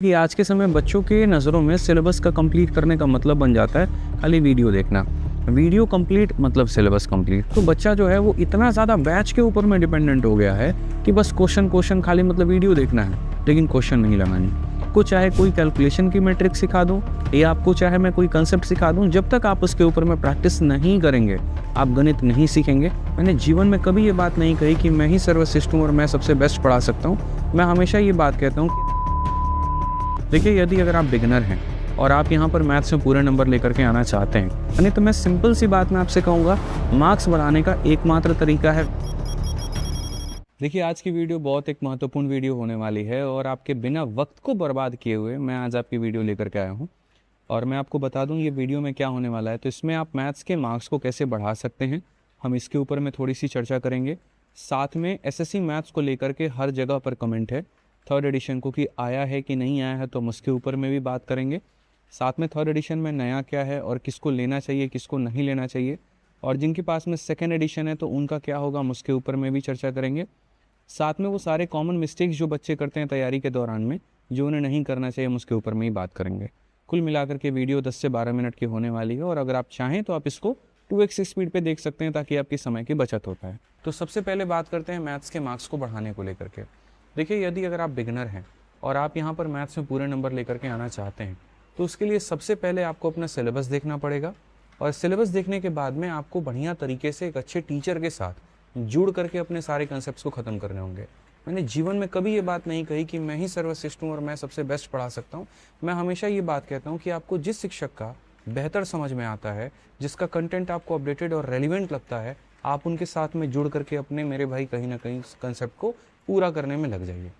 कि आज के समय बच्चों के नज़रों में सिलेबस का कंप्लीट करने का मतलब बन जाता है खाली वीडियो देखना। वीडियो कंप्लीट मतलब सिलेबस कंप्लीट। तो बच्चा जो है वो इतना ज़्यादा बैच के ऊपर में डिपेंडेंट हो गया है कि बस क्वेश्चन खाली मतलब वीडियो देखना है, लेकिन क्वेश्चन नहीं लगानी। आपको चाहे कोई कैलकुलेशन की मैट्रिक सिखा दूँ या आपको चाहे मैं कोई कंसेप्ट सिखा दूँ, जब तक आप उसके ऊपर में प्रैक्टिस नहीं करेंगे आप गणित नहीं सीखेंगे। मैंने जीवन में कभी ये बात नहीं कही कि मैं ही सर्वश्रेष्ठ हूँ और मैं सबसे बेस्ट पढ़ा सकता हूँ। मैं हमेशा ये बात कहता हूँ कि देखिए, यदि अगर आप बिगिनर हैं और आप यहाँ पर मैथ्स में पूरे नंबर लेकर के आना चाहते हैं, यानी तो मैं सिंपल सी बात मैं आपसे कहूँगा, मार्क्स बढ़ाने का एकमात्र तरीका है। देखिए, आज की वीडियो बहुत एक महत्वपूर्ण वीडियो होने वाली है और आपके बिना वक्त को बर्बाद किए हुए मैं आज आपकी वीडियो लेकर के आया हूँ। और मैं आपको बता दूँ ये वीडियो में क्या होने वाला है। तो इसमें आप मैथ्स के मार्क्स को कैसे बढ़ा सकते हैं, हम इसके ऊपर में थोड़ी सी चर्चा करेंगे। साथ में एसएससी मैथ्स को लेकर के हर जगह पर कमेंट है थर्ड एडिशन को कि आया है कि नहीं आया है, तो हम उसके ऊपर में भी बात करेंगे। साथ में थर्ड एडिशन में नया क्या है और किसको लेना चाहिए किसको नहीं लेना चाहिए, और जिनके पास में सेकेंड एडिशन है तो उनका क्या होगा, हम उसके ऊपर में भी चर्चा करेंगे। साथ में वो सारे कॉमन मिस्टेक्स जो बच्चे करते हैं तैयारी के दौरान में, जो उन्हें नहीं करना चाहिए, हम उसके ऊपर में ही बात करेंगे। कुल मिलाकर के वीडियो 10 से 12 मिनट की होने वाली है और अगर आप चाहें तो आप इसको 2x स्पीड पे देख सकते हैं ताकि आपकी समय की बचत होता है। तो सबसे पहले बात करते हैं मैथ्स के मार्क्स को बढ़ाने को लेकर के। देखिए, यदि अगर आप बिगिनर हैं और आप यहाँ पर मैथ्स में पूरे नंबर लेकर के आना चाहते हैं तो उसके लिए सबसे पहले आपको अपना सिलेबस देखना पड़ेगा। और सिलेबस देखने के बाद में आपको बढ़िया तरीके से एक अच्छे टीचर के साथ जुड़ करके अपने सारे कंसेप्ट्स को ख़त्म करने होंगे। मैंने जीवन में कभी ये बात नहीं कही कि मैं ही सर्वश्रेष्ठ हूँ और मैं सबसे बेस्ट पढ़ा सकता हूँ। मैं हमेशा ये बात कहता हूँ कि आपको जिस शिक्षक का बेहतर समझ में आता है, जिसका कंटेंट आपको अपडेटेड और रेलिवेंट लगता है, आप उनके साथ में जुड़ करके अपने मेरे भाई कहीं ना कहीं कंसेप्ट को पूरा करने में लग जाइए,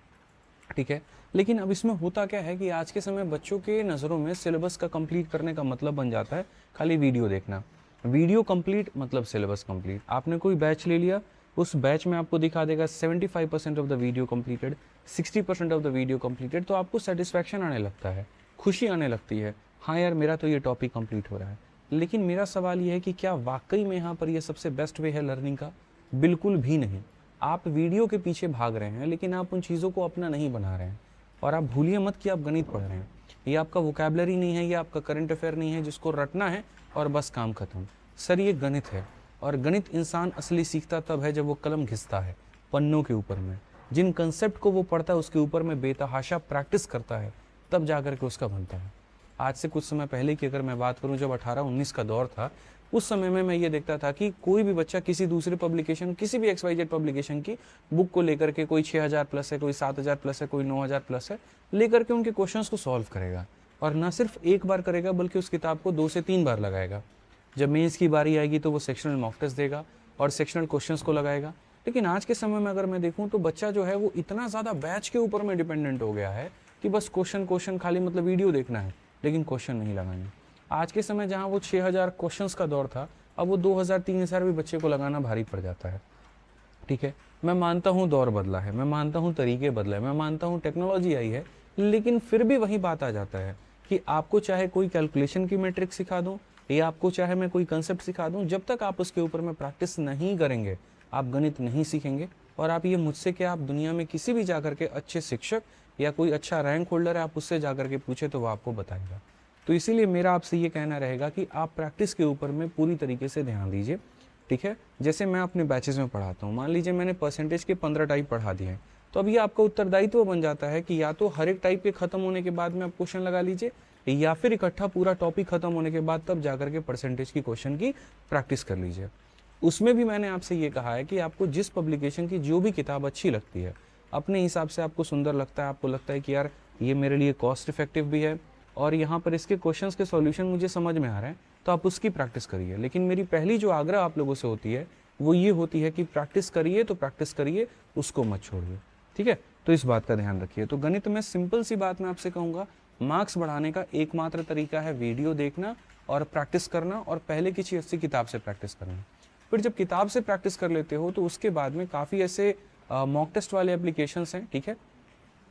ठीक है। लेकिन अब इसमें होता क्या है कि आज के समय बच्चों के नज़रों में सिलेबस का कंप्लीट करने का मतलब बन जाता है खाली वीडियो देखना। वीडियो कंप्लीट मतलब सिलेबस कंप्लीट। आपने कोई बैच ले लिया, उस बैच में आपको दिखा देगा 75% of the video completed, 60% of the video completed, तो आपको सेटिस्फैक्शन आने लगता है, खुशी आने लगती है, हाँ यार मेरा तो ये टॉपिक कंप्लीट हो रहा है। लेकिन मेरा सवाल ये है कि क्या वाकई में यहाँ पर ये सबसे बेस्ट वे है लर्निंग का? बिल्कुल भी नहीं। आप वीडियो के पीछे भाग रहे हैं लेकिन आप उन चीज़ों को अपना नहीं बना रहे हैं। और आप भूलिए मत कि आप गणित पढ़ रहे हैं। ये आपका वोकैबुलरी नहीं है, ये आपका करंट अफेयर नहीं है जिसको रटना है और बस काम खत्म। सर, ये गणित है और गणित इंसान असली सीखता तब है जब वो कलम घिसता है पन्नों के ऊपर में। जिन कंसेप्ट को वो पढ़ता है उसके ऊपर में बेतहाशा प्रैक्टिस करता है, तब जाकर के उसका बनता है। आज से कुछ समय पहले की अगर मैं बात करूं, जब 18-19 का दौर था, उस समय में मैं ये देखता था कि कोई भी बच्चा किसी दूसरे पब्लिकेशन, किसी भी XYZ पब्लिकेशन की बुक को लेकर के, कोई 6000 प्लस है, कोई 7000 प्लस है, कोई 9000 प्लस है, लेकर के उनके क्वेश्चंस को सॉल्व करेगा। और ना सिर्फ एक बार करेगा बल्कि उस किताब को 2 से 3 बार लगाएगा। जब मेंस की बारी आएगी तो वो सेक्शनल मॉक टेस्ट देगा और सेक्शनल क्वेश्चंस को लगाएगा। लेकिन आज के समय में अगर मैं देखूं तो बच्चा जो है वो इतना ज़्यादा बैच के ऊपर में डिपेंडेंट हो गया है कि बस क्वेश्चन खाली मतलब वीडियो देखना है, लेकिन क्वेश्चन नहीं लगाने। आज के समय जहाँ वो 6000 क्वेश्चंस का दौर था, अब वो 2000-3000 भी बच्चे को लगाना भारी पड़ जाता है, ठीक है। मैं मानता हूँ दौर बदला है, मैं मानता हूँ तरीके बदले, मैं मानता हूँ टेक्नोलॉजी आई है, लेकिन फिर भी वही बात आ जाता है कि आपको चाहे कोई कैलकुलेशन की मैट्रिक सिखा दूँ या आपको चाहे मैं कोई कंसेप्ट सिखा दूँ, जब तक आप उसके ऊपर में प्रैक्टिस नहीं करेंगे आप गणित नहीं सीखेंगे। और आप ये मुझसे क्या, आप दुनिया में किसी भी जाकर के अच्छे शिक्षक या कोई अच्छा रैंक होल्डर है, आप उससे जाकर के पूछे तो वो आपको बताएगा। तो इसीलिए मेरा आपसे ये कहना रहेगा कि आप प्रैक्टिस के ऊपर में पूरी तरीके से ध्यान दीजिए, ठीक है। जैसे मैं अपने बैचेस में पढ़ाता हूँ, मान लीजिए मैंने परसेंटेज के 15 टाइप पढ़ा दिए हैं, तो अब ये आपका उत्तरदायित्व बन जाता है कि या तो हर एक टाइप के खत्म होने के बाद में आप क्वेश्चन लगा लीजिए, या फिर इकट्ठा पूरा टॉपिक खत्म होने के बाद तब जाकर के परसेंटेज की क्वेश्चन की प्रैक्टिस कर लीजिए। उसमें भी मैंने आपसे ये कहा है कि आपको जिस पब्लिकेशन की जो भी किताब अच्छी लगती है, अपने हिसाब से आपको सुंदर लगता है, आपको लगता है कि यार ये मेरे लिए कॉस्ट इफेक्टिव भी है और यहाँ पर इसके क्वेश्चंस के सॉल्यूशन मुझे समझ में आ रहे हैं, तो आप उसकी प्रैक्टिस करिए। लेकिन मेरी पहली जो आग्रह आप लोगों से होती है वो ये होती है कि प्रैक्टिस करिए तो प्रैक्टिस करिए, उसको मत छोड़िए, ठीक है। तो इस बात का ध्यान रखिए। तो गणित में सिंपल सी बात मैं आपसे कहूँगा, मार्क्स बढ़ाने का एकमात्र तरीका है वीडियो देखना और प्रैक्टिस करना, और पहले किसी अच्छी किताब से प्रैक्टिस करना। फिर जब किताब से प्रैक्टिस कर लेते हो तो उसके बाद में काफ़ी ऐसे मॉक टेस्ट वाले एप्लीकेशंस हैं, ठीक है,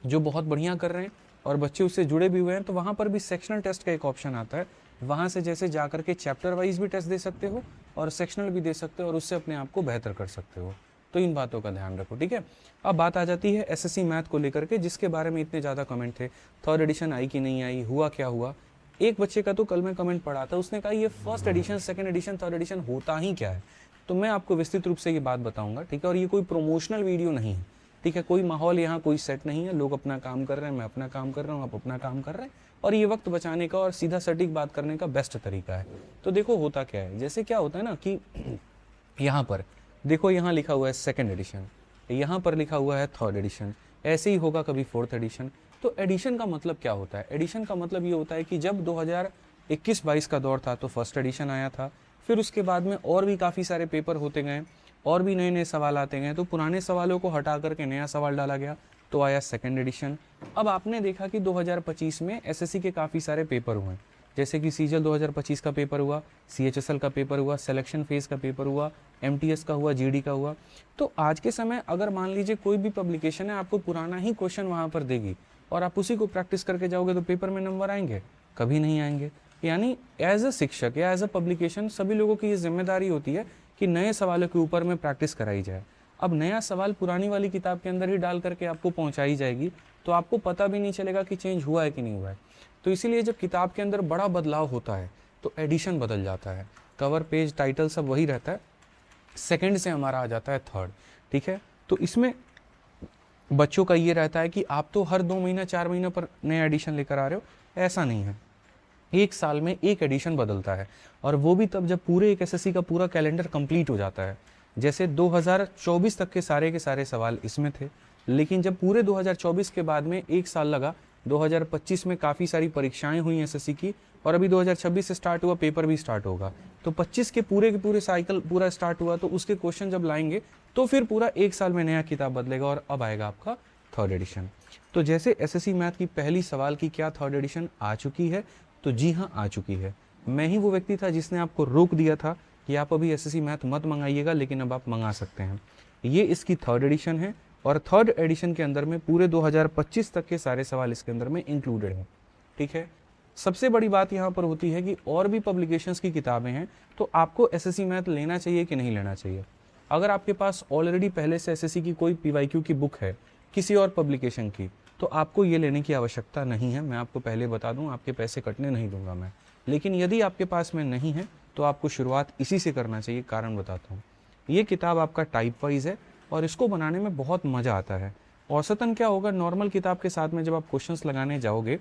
जो बहुत बढ़िया कर रहे हैं और बच्चे उससे जुड़े भी हुए हैं। तो वहाँ पर भी सेक्शनल टेस्ट का एक ऑप्शन आता है, वहाँ से जैसे जाकर के चैप्टर वाइज भी टेस्ट दे सकते हो और सेक्शनल भी दे सकते हो और उससे अपने आप को बेहतर कर सकते हो। तो इन बातों का ध्यान रखो, ठीक है। अब बात आ जाती है एसएससी मैथ को लेकर के, जिसके बारे में इतने ज़्यादा कमेंट थे, थर्ड एडिशन आई कि नहीं आई, हुआ क्या हुआ। एक बच्चे का तो कल मैं कमेंट पढ़ा था, उसने कहा ये first edition, second edition, third edition होता ही क्या है। तो मैं आपको विस्तृत रूप से ये बात बताऊंगा, ठीक है। और ये कोई प्रमोशनल वीडियो नहीं है, ठीक है। कोई माहौल यहाँ कोई सेट नहीं है, लोग अपना काम कर रहे हैं, मैं अपना काम कर रहा हूँ, आप अपना काम कर रहे हैं, और ये वक्त बचाने का और सीधा सटीक बात करने का बेस्ट तरीका है। तो देखो होता क्या है, जैसे क्या होता है ना कि यहाँ पर देखो, यहाँ लिखा हुआ है सेकंड एडिशन, यहाँ पर लिखा हुआ है थर्ड एडिशन, ऐसे ही होगा कभी फोर्थ एडिशन। तो एडिशन का मतलब क्या होता है? एडिशन का मतलब ये होता है कि जब 2021-22 का दौर था तो फर्स्ट एडिशन आया था, फिर उसके बाद में और भी काफ़ी सारे पेपर होते गए और भी नए नए सवाल आते गए, तो पुराने सवालों को हटा करके नया सवाल डाला गया, तो आया सेकंड एडिशन। अब आपने देखा कि 2025 में एसएससी के काफ़ी सारे पेपर हुए, जैसे कि सीजल 2025 का पेपर हुआ, सीएचएसएल का पेपर हुआ, सिलेक्शन फेज का पेपर हुआ, एमटीएस का हुआ, जीडी का हुआ। तो आज के समय अगर मान लीजिए कोई भी पब्लिकेशन है आपको पुराना ही क्वेश्चन वहाँ पर देगी और आप उसी को प्रैक्टिस करके जाओगे, तो पेपर में नंबर आएंगे? कभी नहीं आएंगे। यानी एज अ शिक्षक या एज अ पब्लिकेशन सभी लोगों की ये जिम्मेदारी होती है कि नए सवालों के ऊपर में प्रैक्टिस कराई जाए। अब नया सवाल पुरानी वाली किताब के अंदर ही डाल करके आपको पहुंचाई जाएगी, तो आपको पता भी नहीं चलेगा कि चेंज हुआ है कि नहीं हुआ है। तो इसीलिए जब किताब के अंदर बड़ा बदलाव होता है तो एडिशन बदल जाता है, कवर पेज टाइटल सब वही रहता है, सेकंड से हमारा आ जाता है थर्ड, ठीक है। तो इसमें बच्चों का ये रहता है कि आप तो हर 2 महीना 4 महीना पर नया एडिशन लेकर आ रहे हो, ऐसा नहीं है। एक साल में एक एडिशन बदलता है, और वो भी तब जब पूरे एक एसएससी का पूरा कैलेंडर कंप्लीट हो जाता है। जैसे 2024 तक के सारे सवाल इसमें थे, लेकिन जब पूरे 2024 के बाद में एक साल लगा, 2025 में काफ़ी सारी परीक्षाएं हुई एसएससी की, और अभी 2026 से स्टार्ट हुआ, पेपर भी स्टार्ट होगा, तो 25 के पूरे साइकिल पूरा स्टार्ट हुआ, तो उसके क्वेश्चन जब लाएंगे तो फिर पूरा एक साल में नया किताब बदलेगा, और अब आएगा आपका थर्ड एडिशन। तो जैसे एसएससी मैथ की पहली सवाल की क्या थर्ड एडिशन आ चुकी है? तो जी हाँ, आ चुकी है। मैं ही वो व्यक्ति था जिसने आपको रोक दिया था कि आप अभी एसएससी मैथ मत मंगाइएगा, लेकिन अब आप मंगा सकते हैं। ये इसकी थर्ड एडिशन है, और थर्ड एडिशन के अंदर में पूरे 2025 तक के सारे सवाल इसके अंदर में इंक्लूडेड हैं, ठीक है। सबसे बड़ी बात यहाँ पर होती है कि और भी पब्लिकेशंस की किताबें हैं, तो आपको एसएससी मैथ लेना चाहिए कि नहीं लेना चाहिए। अगर आपके पास ऑलरेडी पहले से एसएससी की कोई पीवाईक्यू की बुक है किसी और पब्लिकेशन की, तो आपको ये लेने की आवश्यकता नहीं है। मैं आपको पहले बता दूं, आपके पैसे कटने नहीं दूंगा मैं। लेकिन यदि आपके पास में नहीं है तो आपको शुरुआत इसी से करना चाहिए। कारण बताता हूँ, ये किताब आपका टाइप वाइज है और इसको बनाने में बहुत मज़ा आता है। औसतन क्या होगा, नॉर्मल किताब के साथ में जब आप क्वेश्चंस लगाने जाओगे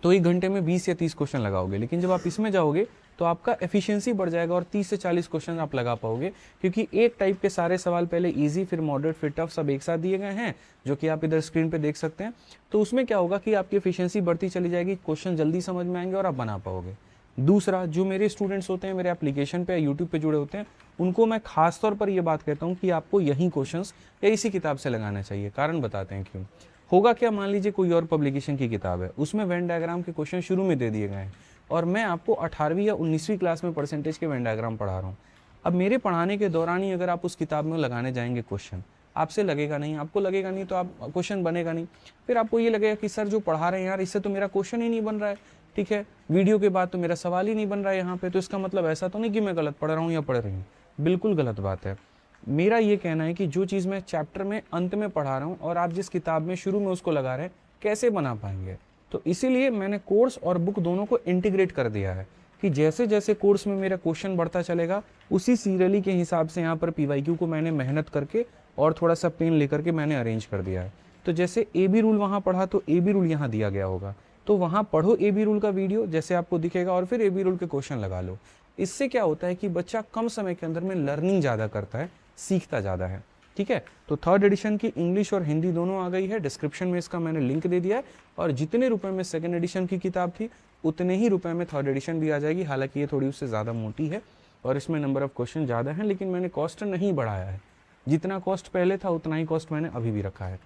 तो 1 घंटे में 20 या 30 क्वेश्चन लगाओगे, लेकिन जब आप इसमें जाओगे तो आपका एफिशिएंसी बढ़ जाएगा और 30 से 40 क्वेश्चन आप लगा पाओगे, क्योंकि एक टाइप के सारे सवाल पहले इजी, फिर मॉडरेट, फिर टफ सब एक साथ दिए गए हैं, जो कि आप इधर स्क्रीन पे देख सकते हैं। तो उसमें क्या होगा कि आपकी एफिशिएंसी बढ़ती चली जाएगी, क्वेश्चन जल्दी समझ में आएंगे और आप बना पाओगे। दूसरा, जो मेरे स्टूडेंट्स होते हैं, मेरे एप्लीकेशन पे या यूट्यूब पे जुड़े होते हैं, उनको मैं खास तौर पर ये बात कहता हूँ कि आपको यही क्वेश्चंस या इसी किताब से लगाना चाहिए। कारण बताते हैं क्यों। होगा क्या, मान लीजिए कोई और पब्लिकेशन की किताब है, उसमें वेन डायग्राम के क्वेश्चन शुरू में दे दिए गए हैं, और मैं आपको 18वीं या 19वीं क्लास में परसेंटेज के वेन डायग्राम पढ़ा रहा हूँ। अब मेरे पढ़ाने के दौरान ही अगर आप उस किताब में लगाने जाएंगे क्वेश्चन, आपसे लगेगा नहीं, आपको लगेगा नहीं, तो आप क्वेश्चन बनेगा नहीं। फिर आपको ये लगेगा कि सर जो पढ़ा रहे हैं यार, इससे तो मेरा क्वेश्चन ही नहीं बन रहा है, ठीक है, वीडियो के बाद तो मेरा सवाल ही नहीं बन रहा है यहाँ पे, तो इसका मतलब ऐसा तो नहीं कि मैं गलत पढ़ रहा हूँ या पढ़ रही हूँ। बिल्कुल गलत बात है। मेरा ये कहना है कि जो चीज़ मैं चैप्टर में अंत में पढ़ा रहा हूँ और आप जिस किताब में शुरू में उसको लगा रहे हैं, कैसे बना पाएंगे। तो इसीलिए मैंने कोर्स और बुक दोनों को इंटीग्रेट कर दिया है कि जैसे जैसे कोर्स में मेरा क्वेश्चन बढ़ता चलेगा, उसी सीरियली के हिसाब से यहाँ पर पीवाईक्यू को मैंने मेहनत करके और थोड़ा सा पेन लेकर के मैंने अरेंज कर दिया है। तो जैसे ए बी रूल वहाँ पढ़ा तो ए बी रूल यहाँ दिया गया होगा, तो वहाँ पढ़ो ए बी रूल का वीडियो जैसे आपको दिखेगा और फिर ए बी रूल के क्वेश्चन लगा लो। इससे क्या होता है कि बच्चा कम समय के अंदर में लर्निंग ज़्यादा करता है, सीखता ज़्यादा है, ठीक है। तो थर्ड एडिशन की इंग्लिश और हिंदी दोनों आ गई है, डिस्क्रिप्शन में इसका मैंने लिंक दे दिया है, और जितने रुपए में सेकंड एडिशन की किताब थी उतने ही रुपए में थर्ड एडिशन भी आ जाएगी। हालांकि ये थोड़ी उससे ज़्यादा मोटी है और इसमें नंबर ऑफ क्वेश्चन ज़्यादा हैं, लेकिन मैंने कॉस्ट नहीं बढ़ाया है, जितना कॉस्ट पहले था उतना ही कॉस्ट मैंने अभी भी रखा है।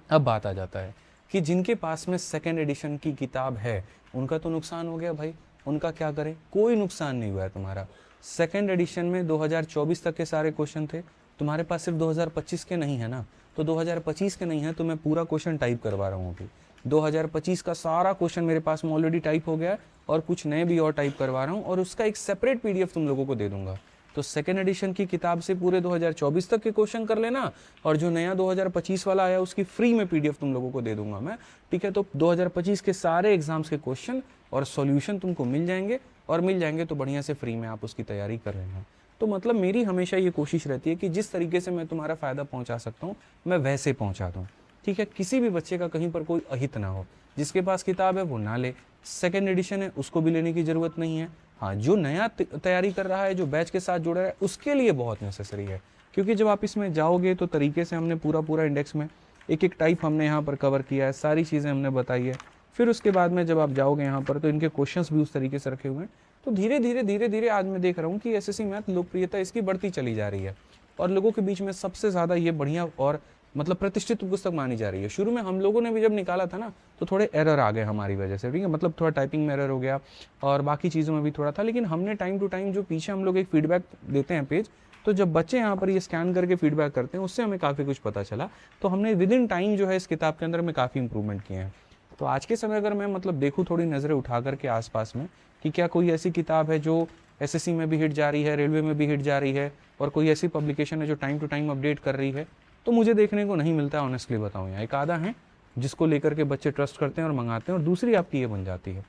अब बात आ जाता है कि जिनके पास में सेकंड एडिशन की किताब है उनका तो नुकसान हो गया भाई, उनका क्या करें। कोई नुकसान नहीं हुआ है तुम्हारा। सेकंड एडिशन में 2024 तक के सारे क्वेश्चन थे, तुम्हारे पास सिर्फ 2025 के नहीं है ना, तो 2025 के नहीं है तो मैं पूरा क्वेश्चन टाइप करवा रहा हूँ अभी। 2025 का सारा क्वेश्चन मेरे पास में ऑलरेडी टाइप हो गया है और कुछ नए भी और टाइप करवा रहा हूँ, और उसका एक सेपरेट पीडीएफ तुम लोगों को दे दूंगा। तो सेकेंड एडिशन की किताब से पूरे 2024 तक के क्वेश्चन कर लेना, और जो नया 2025 वाला आया उसकी फ्री में PDF तुम लोगों को दे दूंगा मैं, ठीक है। तो 2025 के सारे एग्जाम्स के क्वेश्चन और सॉल्यूशन तुमको मिल जाएंगे, और मिल जाएंगे तो बढ़िया से फ्री में आप उसकी तैयारी कर लेना। तो मतलब मेरी हमेशा ये कोशिश रहती है कि जिस तरीके से मैं तुम्हारा फ़ायदा पहुंचा सकता हूँ मैं वैसे पहुंचा दूँ, ठीक है। किसी भी बच्चे का कहीं पर कोई अहित ना हो, जिसके पास किताब है वो ना ले, सेकेंड एडिशन है उसको भी लेने की ज़रूरत नहीं है। हाँ, जो नया तैयारी कर रहा है, जो बैच के साथ जुड़ रहा है, उसके लिए बहुत नेसेसरी है, क्योंकि जब आप इसमें जाओगे तो तरीके से हमने पूरा इंडेक्स में एक एक टाइप हमने यहाँ पर कवर किया है, सारी चीज़ें हमने बताई है। फिर उसके बाद में जब आप जाओगे यहाँ पर तो इनके क्वेश्चंस भी उस तरीके से रखे हुए हैं। तो धीरे धीरे आज मैं देख रहा हूँ कि SSC मैथ लोकप्रियता इसकी बढ़ती चली जा रही है, और लोगों के बीच में सबसे ज़्यादा ये बढ़िया और मतलब प्रतिष्ठित पुस्तक मानी जा रही है। शुरू में हम लोगों ने भी जब निकाला था ना तो थोड़े एरर आ गए हमारी वजह से, ठीक है, मतलब थोड़ा टाइपिंग में एरर हो गया और बाकी चीज़ों में भी थोड़ा था, लेकिन हमने टाइम टू टाइम जो पीछे हम लोग एक फीडबैक देते हैं पेज, तो जब बच्चे यहाँ पर ये स्कैन करके फीडबैक करते हैं उससे हमें काफ़ी कुछ पता चला। तो हमने विद इन टाइम जो है इस किताब के अंदर में काफ़ी इंप्रूवमेंट किए हैं। तो आज के समय अगर मैं मतलब देखूँ थोड़ी नज़रें उठा करके आसपास में कि क्या कोई ऐसी किताब है जो SSC में भी हिट जा रही है, रेलवे में भी हिट जा रही है, और कोई ऐसी पब्लिकेशन है जो टाइम टू टाइम अपडेट कर रही है, तो मुझे देखने को नहीं मिलता, ऑनेस्टली बताऊँ। यहाँ एक आधा है जिसको लेकर के बच्चे ट्रस्ट करते हैं और मंगाते हैं, और दूसरी आपकी ये बन जाती है।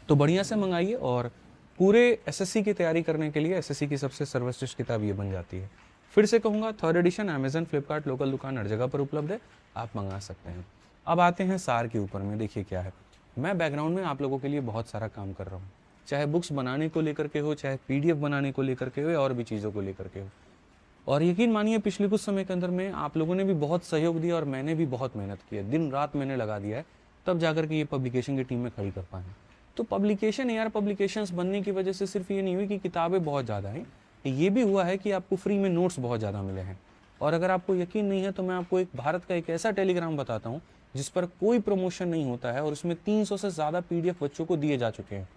तो बढ़िया से मंगाइए, और पूरे SSC की तैयारी करने के लिए SSC की सबसे सर्वश्रेष्ठ किताब ये बन जाती है। फिर से कहूँगा, third edition Amazon, Flipkart, local दुकान हर जगह पर उपलब्ध है, आप मंगा सकते हैं। अब आते हैं सार के ऊपर में। देखिए क्या है, मैं बैकग्राउंड में आप लोगों के लिए बहुत सारा काम कर रहा हूँ, चाहे बुक्स बनाने को लेकर के हो, चाहे PDF बनाने को लेकर के हो, या और भी चीज़ों को लेकर के हो। और यकीन मानिए पिछले कुछ समय के अंदर में आप लोगों ने भी बहुत सहयोग दिया और मैंने भी बहुत मेहनत की है, दिन रात मैंने लगा दिया है, तब जाकर के ये पब्लिकेशन की टीम में खड़ी कर पाए। तो पब्लिकेशन यार, पब्लिकेशंस बनने की वजह से सिर्फ ये नहीं हुई कि किताबें बहुत ज़्यादा हैं, ये भी हुआ है कि आपको फ्री में नोट्स बहुत ज़्यादा मिले हैं। और अगर आपको यकीन नहीं है तो मैं आपको एक भारत का एक ऐसा टेलीग्राम बताता हूँ जिस पर कोई प्रमोशन नहीं होता है, और उसमें 300 से ज़्यादा PDF बच्चों को दिए जा चुके हैं,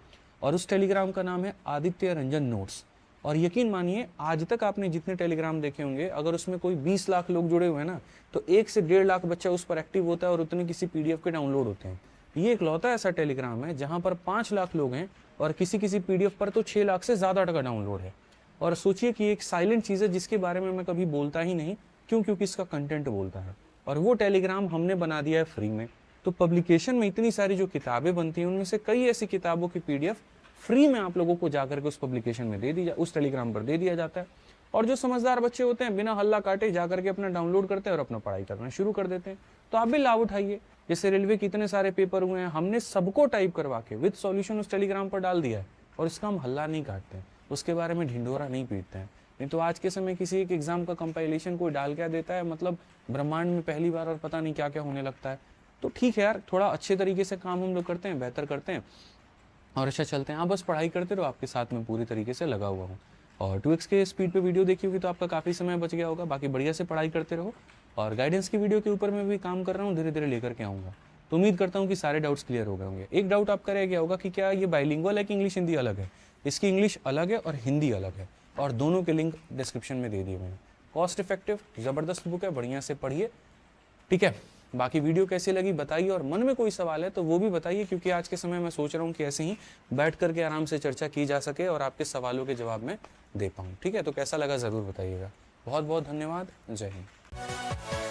और उस टेलीग्राम का नाम है आदित्य रंजन नोट्स। और यकीन मानिए आज तक आपने जितने टेलीग्राम देखे होंगे, अगर उसमें कोई 20 लाख लोग जुड़े हुए हैं ना, तो 1 से 1.5 लाख बच्चा उस पर एक्टिव होता है और उतने किसी PDF के डाउनलोड होते हैं। ये इकलौता ऐसा टेलीग्राम है जहाँ पर 5 लाख लोग हैं, और किसी PDF पर तो 6 लाख से ज़्यादा का डाउनलोड है। और सोचिए कि एक साइलेंट चीज़ है जिसके बारे में मैं कभी बोलता ही नहीं, क्योंकि इसका कंटेंट बोलता है, और वो टेलीग्राम हमने बना दिया है फ्री में। तो पब्लिकेशन में इतनी सारी जो किताबें बनती हैं उनमें से कई ऐसी किताबों की PDF फ्री में आप लोगों को जाकर के उस पब्लिकेशन में दे दी उस टेलीग्राम पर दे दिया जाता है। और जो समझदार बच्चे होते हैं बिना हल्ला काटे जाकर के अपना डाउनलोड करते हैं और अपना पढ़ाई करना शुरू कर देते हैं। तो आप भी लाभ उठाइए। जैसे रेलवे के इतने सारे पेपर हुए हैं, हमने सबको टाइप करवा के विद सॉल्यूशन उस टेलीग्राम पर डाल दिया है, और इसका हम हल्ला नहीं काटते हैं, उसके बारे में ढिंढोरा नहीं पीटते हैं। नहीं तो आज के समय किसी एक एग्जाम का कंपाइलेशन कोई डाल क्या देता है, मतलब ब्रह्मांड में पहली बार, और पता नहीं क्या क्या होने लगता है। तो ठीक है यार, थोड़ा अच्छे तरीके से काम हम लोग करते हैं, बेहतर करते हैं और अच्छा चलते हैं। आप बस पढ़ाई करते रहो, आपके साथ में पूरी तरीके से लगा हुआ हूँ। और 2x के स्पीड पे वीडियो देखी होगी तो आपका काफ़ी समय बच गया होगा। बाकी बढ़िया से पढ़ाई करते रहो, और गाइडेंस की वीडियो के ऊपर मैं भी काम कर रहा हूँ, धीरे धीरे लेकर के आऊँगा। तो उम्मीद करता हूँ कि सारे डाउट्स क्लियर हो गए होंगे। एक डाउट आपका रह गया होगा कि क्या ये बाइलिंगुअल है कि इंग्लिश हिंदी अलग है। इसकी इंग्लिश अलग है और हिंदी अलग है, और दोनों के लिंक डिस्क्रिप्शन में दे दिए मैंने। कॉस्ट इफेक्टिव ज़बरदस्त बुक है, बढ़िया से पढ़िए, ठीक है। बाकी वीडियो कैसी लगी बताइए, और मन में कोई सवाल है तो वो भी बताइए, क्योंकि आज के समय मैं सोच रहा हूँ कि ऐसे ही बैठ करके आराम से चर्चा की जा सके और आपके सवालों के जवाब मैं दे पाऊँ, ठीक है। तो कैसा लगा ज़रूर बताइएगा। बहुत बहुत धन्यवाद। जय हिंद।